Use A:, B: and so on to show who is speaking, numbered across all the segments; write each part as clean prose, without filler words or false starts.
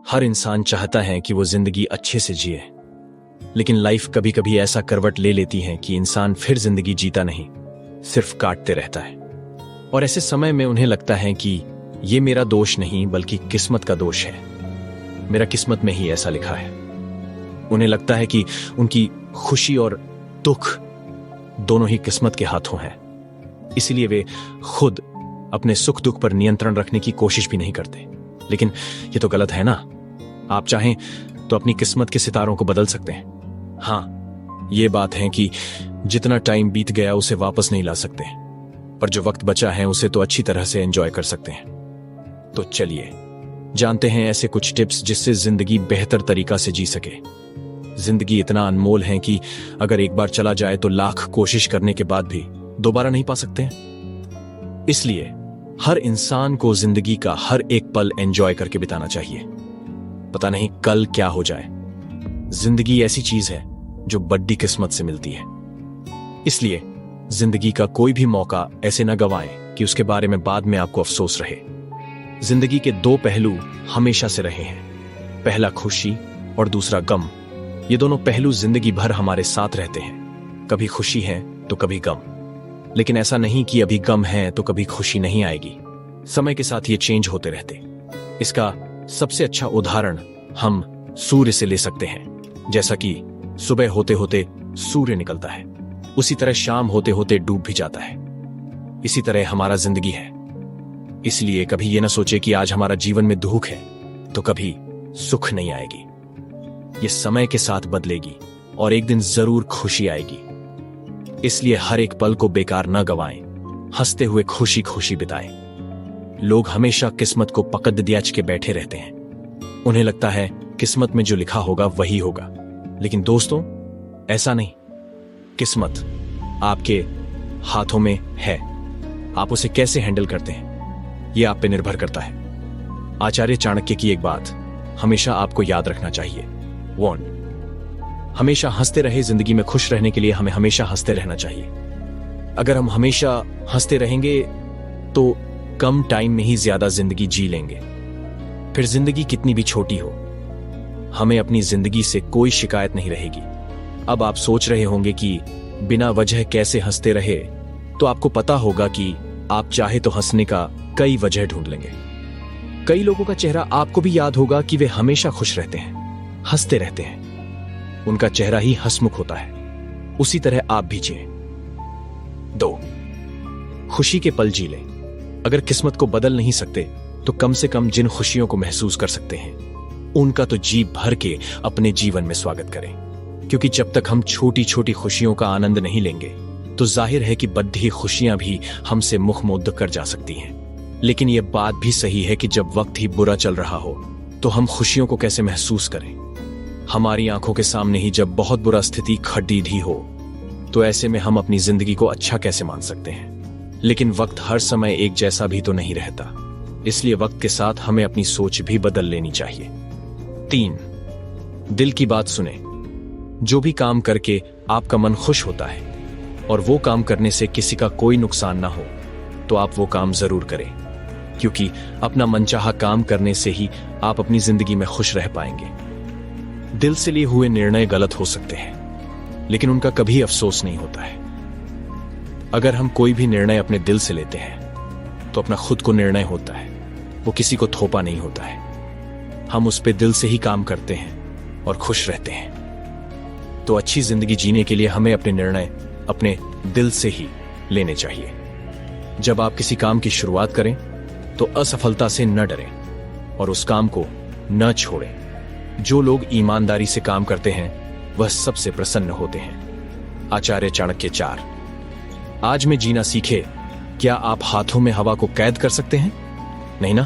A: हर इंसान चाहता है कि वो जिंदगी अच्छे से जिए, लेकिन लाइफ कभी कभी ऐसा करवट ले लेती है कि इंसान फिर जिंदगी जीता नहीं, सिर्फ काटते रहता है। और ऐसे समय में उन्हें लगता है कि ये मेरा दोष नहीं बल्कि किस्मत का दोष है, मेरा किस्मत में ही ऐसा लिखा है। उन्हें लगता है कि उनकी खुशी और दुख दोनों ही किस्मत के हाथों हैं, इसीलिए वे खुद अपने सुख दुख पर नियंत्रण रखने की कोशिश भी नहीं करते। लेकिन ये तो गलत है ना। आप चाहें तो अपनी किस्मत के सितारों को बदल सकते हैं। हाँ, ये बात है कि जितना टाइम बीत गया उसे वापस नहीं ला सकते, पर जो वक्त बचा है उसे तो अच्छी तरह से एंजॉय कर सकते हैं। तो चलिए जानते हैं ऐसे कुछ टिप्स जिससे जिंदगी बेहतर तरीका से जी सके। जिंदगी इतना अनमोल है कि अगर एक बार चला जाए तो लाख कोशिश करने के बाद भी दोबारा नहीं पा सकते हैं। इसलिए हर इंसान को जिंदगी का हर एक पल एंजॉय करके बिताना चाहिए। पता नहीं कल क्या हो जाए। जिंदगी ऐसी चीज है जो बड्डी किस्मत से मिलती है, इसलिए जिंदगी का कोई भी मौका ऐसे न गंवाएं कि उसके बारे में बाद में आपको अफसोस रहे। जिंदगी के दो पहलू हमेशा से रहे हैं, पहला खुशी और दूसरा गम। ये दोनों पहलू जिंदगी भर हमारे साथ रहते हैं, कभी खुशी है तो कभी गम। लेकिन ऐसा नहीं कि अभी गम है तो कभी खुशी नहीं आएगी। समय के साथ ये चेंज होते रहते। इसका सबसे अच्छा उदाहरण हम सूर्य से ले सकते हैं। जैसा कि सुबह होते होते सूर्य निकलता है, उसी तरह शाम होते होते डूब भी जाता है। इसी तरह हमारा जिंदगी है। इसलिए कभी ये ना सोचे कि आज हमारा जीवन में दुख है तो कभी सुख नहीं आएगी। ये समय के साथ बदलेगी और एक दिन जरूर खुशी आएगी। इसलिए हर एक पल को बेकार न गवाएं, हंसते हुए खुशी खुशी बिताएं। लोग हमेशा किस्मत को पकड़ दियाच के बैठे रहते हैं। उन्हें लगता है किस्मत में जो लिखा होगा वही होगा, लेकिन दोस्तों ऐसा नहीं। किस्मत आपके हाथों में है, आप उसे कैसे हैंडल करते हैं यह आप पे निर्भर करता है। आचार्य चाणक्य की एक बात हमेशा आपको याद रखना चाहिए, वॉन हमेशा हंसते रहे। जिंदगी में खुश रहने के लिए हमें हमेशा हंसते रहना चाहिए। अगर हम हमेशा हंसते रहेंगे तो कम टाइम में ही ज्यादा जिंदगी जी लेंगे। फिर जिंदगी कितनी भी छोटी हो, हमें अपनी जिंदगी से कोई शिकायत नहीं रहेगी। अब आप सोच रहे होंगे कि बिना वजह कैसे हंसते रहे, तो आपको पता होगा कि आप चाहे तो हंसने का कई वजह ढूंढ लेंगे। कई लोगों का चेहरा आपको भी याद होगा कि वे हमेशा खुश रहते हैं, हंसते रहते हैं। उनका चेहरा ही हंसमुख होता है। उसी तरह आप भी जिए। 2, खुशी के पल जी लें। अगर किस्मत को बदल नहीं सकते तो कम से कम जिन खुशियों को महसूस कर सकते हैं उनका तो जी भर के अपने जीवन में स्वागत करें। क्योंकि जब तक हम छोटी छोटी खुशियों का आनंद नहीं लेंगे तो जाहिर है कि बड़ी खुशियां भी हमसे मुख मोद कर जा सकती हैं। लेकिन यह बात भी सही है कि जब वक्त ही बुरा चल रहा हो तो हम खुशियों को कैसे महसूस करें। हमारी आंखों के सामने ही जब बहुत बुरा स्थिति खड़ी दी हो तो ऐसे में हम अपनी जिंदगी को अच्छा कैसे मान सकते हैं। लेकिन वक्त हर समय एक जैसा भी तो नहीं रहता, इसलिए वक्त के साथ हमें अपनी सोच भी बदल लेनी चाहिए। 3, दिल की बात सुने। जो भी काम करके आपका मन खुश होता है और वो काम करने से किसी का कोई नुकसान ना हो तो आप वो काम जरूर करें, क्योंकि अपना मनचाहा काम करने से ही आप अपनी जिंदगी में खुश रह पाएंगे। दिल से लिए हुए निर्णय गलत हो सकते हैं, लेकिन उनका कभी अफसोस नहीं होता है। अगर हम कोई भी निर्णय अपने दिल से लेते हैं तो अपना खुद को निर्णय होता है, वो किसी को थोपा नहीं होता है। हम उस पे दिल से ही काम करते हैं और खुश रहते हैं। तो अच्छी जिंदगी जीने के लिए हमें अपने निर्णय अपने दिल से ही लेने चाहिए। जब आप किसी काम की शुरुआत करें तो असफलता से न डरें और उस काम को न छोड़ें। जो लोग ईमानदारी से काम करते हैं वह सबसे प्रसन्न होते हैं। आचार्य चाणक्य 4। आज में जीना सीखे। क्या आप हाथों में हवा को कैद कर सकते हैं? नहीं ना?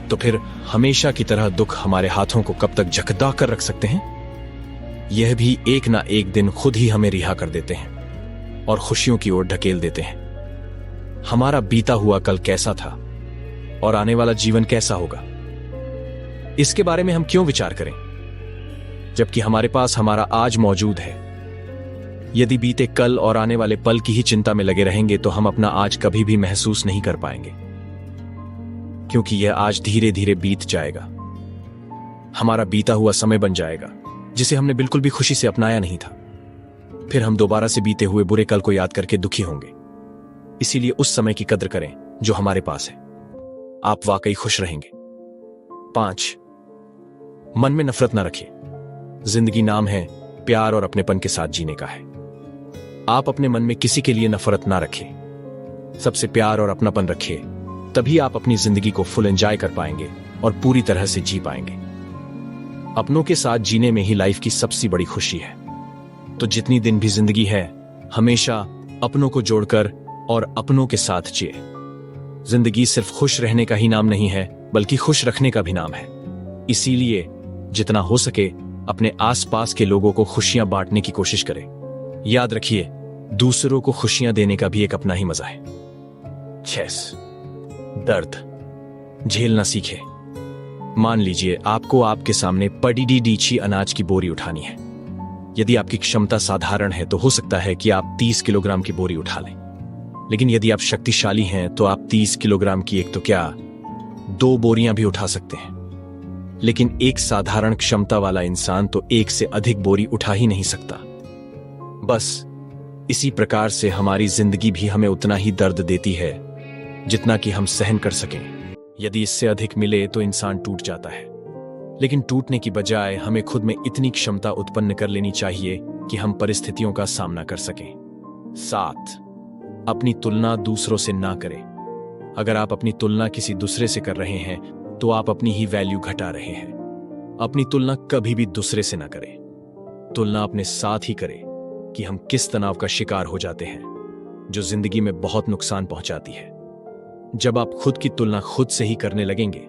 A: तो फिर हमेशा की तरह दुख हमारे हाथों को कब तक जकदा कर रख सकते हैं? यह भी एक ना एक दिन खुद ही हमें रिहा कर देते हैं और खुशियों की ओर ढकेल देते हैं। हमारा बीता हुआ कल कैसा था और आने वाला जीवन कैसा होगा, इसके बारे में हम क्यों विचार करें जबकि हमारे पास हमारा आज मौजूद है। यदि बीते कल और आने वाले पल की ही चिंता में लगे रहेंगे तो हम अपना आज कभी भी महसूस नहीं कर पाएंगे, क्योंकि यह आज धीरे धीरे बीत जाएगा। हमारा बीता हुआ समय बन जाएगा जिसे हमने बिल्कुल भी खुशी से अपनाया नहीं था। फिर हम दोबारा से बीते हुए बुरे कल को याद करके दुखी होंगे। इसीलिए उस समय की कद्र करें जो हमारे पास है। आप वाकई खुश रहेंगे। 5, मन में नफरत ना रखिए। जिंदगी नाम है प्यार और अपनेपन के साथ जीने का है। आप अपने मन में किसी के लिए नफरत ना रखें, सबसे प्यार और अपनापन रखिए। तभी आप अपनी जिंदगी को फुल एंजॉय कर पाएंगे और पूरी तरह से जी पाएंगे। अपनों के साथ जीने में ही लाइफ की सबसे बड़ी खुशी है। तो जितनी दिन भी जिंदगी है, हमेशा अपनों को जोड़कर और अपनों के साथ जिए। जिंदगी सिर्फ खुश रहने का ही नाम नहीं है, बल्कि खुश रखने का भी नाम है। इसीलिए जितना हो सके अपने आसपास के लोगों को खुशियां बांटने की कोशिश करें। याद रखिए, दूसरों को खुशियां देने का भी एक अपना ही मजा है। 6, दर्द झेलना सीखे। मान लीजिए आपको आपके सामने पड़ी डीची अनाज की बोरी उठानी है। यदि आपकी क्षमता साधारण है तो हो सकता है कि आप 30 किलोग्राम की बोरी उठा लें। लेकिन यदि आप शक्तिशाली हैं तो आप 30 किलोग्राम की एक तो क्या 2 बोरियां भी उठा सकते हैं। लेकिन एक साधारण क्षमता वाला इंसान तो एक से अधिक बोरी उठा ही नहीं सकता। बस इसी प्रकार से हमारी जिंदगी भी हमें उतना ही दर्द देती है जितना कि हम सहन कर सकें। यदि इससे अधिक मिले तो इंसान टूट जाता है। लेकिन टूटने की बजाय हमें खुद में इतनी क्षमता उत्पन्न कर लेनी चाहिए कि हम परिस्थितियों का सामना कर सकें। 7, अपनी तुलना दूसरों से ना करें। अगर आप अपनी तुलना किसी दूसरे से कर रहे हैं तो आप अपनी ही वैल्यू घटा रहे हैं। अपनी तुलना कभी भी दूसरे से ना करें। तुलना अपने साथ ही करें कि हम किस तनाव का शिकार हो जाते हैं, जो जिंदगी में बहुत नुकसान पहुंचाती है। जब आप खुद की तुलना खुद से ही करने लगेंगे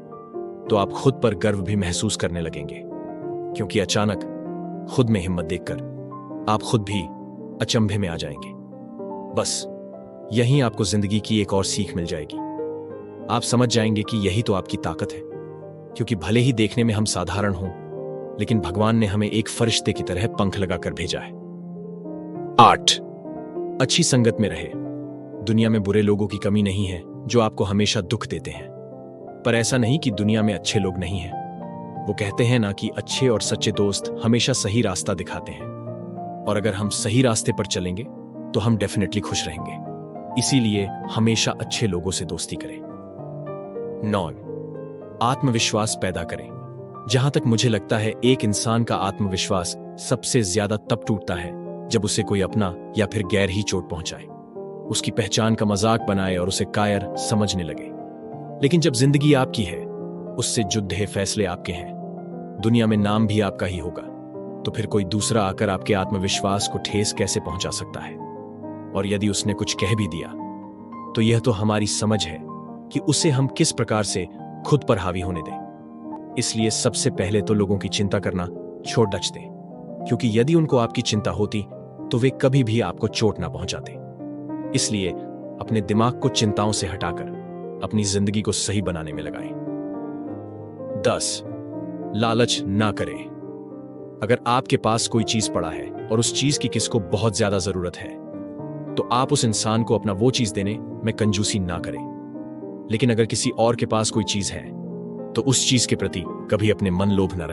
A: तो आप खुद पर गर्व भी महसूस करने लगेंगे, क्योंकि अचानक खुद में हिम्मत देखकर आप खुद भी अचंभे में आ जाएंगे। बस यहीं आपको जिंदगी की एक और सीख मिल जाएगी। आप समझ जाएंगे कि यही तो आपकी ताकत है, क्योंकि भले ही देखने में हम साधारण हों, लेकिन भगवान ने हमें एक फरिश्ते की तरह पंख लगाकर भेजा है। 8, अच्छी संगत में रहे। दुनिया में बुरे लोगों की कमी नहीं है जो आपको हमेशा दुख देते हैं। पर ऐसा नहीं कि दुनिया में अच्छे लोग नहीं हैं। वो कहते हैं ना कि अच्छे और सच्चे दोस्त हमेशा सही रास्ता दिखाते हैं, और अगर हम सही रास्ते पर चलेंगे तो हम डेफिनेटली खुश रहेंगे। इसीलिए हमेशा अच्छे लोगों से दोस्ती करें। 9, आत्मविश्वास पैदा करें। जहां तक मुझे लगता है, एक इंसान का आत्मविश्वास सबसे ज्यादा तब टूटता है जब उसे कोई अपना या फिर गैर ही चोट पहुंचाए, उसकी पहचान का मजाक बनाए और उसे कायर समझने लगे। लेकिन जब जिंदगी आपकी है, उससे जुड़े फैसले आपके हैं, दुनिया में नाम भी आपका ही होगा, तो फिर कोई दूसरा आकर आपके आत्मविश्वास को ठेस कैसे पहुंचा सकता है। और यदि उसने कुछ कह भी दिया तो यह तो हमारी समझ है कि उसे हम किस प्रकार से खुद पर हावी होने दें। इसलिए सबसे पहले तो लोगों की चिंता करना छोड़ दें, क्योंकि यदि उनको आपकी चिंता होती तो वे कभी भी आपको चोट ना पहुंचाते। इसलिए अपने दिमाग को चिंताओं से हटाकर अपनी जिंदगी को सही बनाने में लगाएं। 10, लालच ना करें। अगर आपके पास कोई चीज पड़ा है और उस चीज की किसको बहुत ज्यादा जरूरत है, तो आप उस इंसान को अपना वो चीज देने में कंजूसी ना करें। लेकिन अगर किसी और के पास कोई चीज है तो उस चीज के प्रति कभी अपने मन लोभ ना रखें।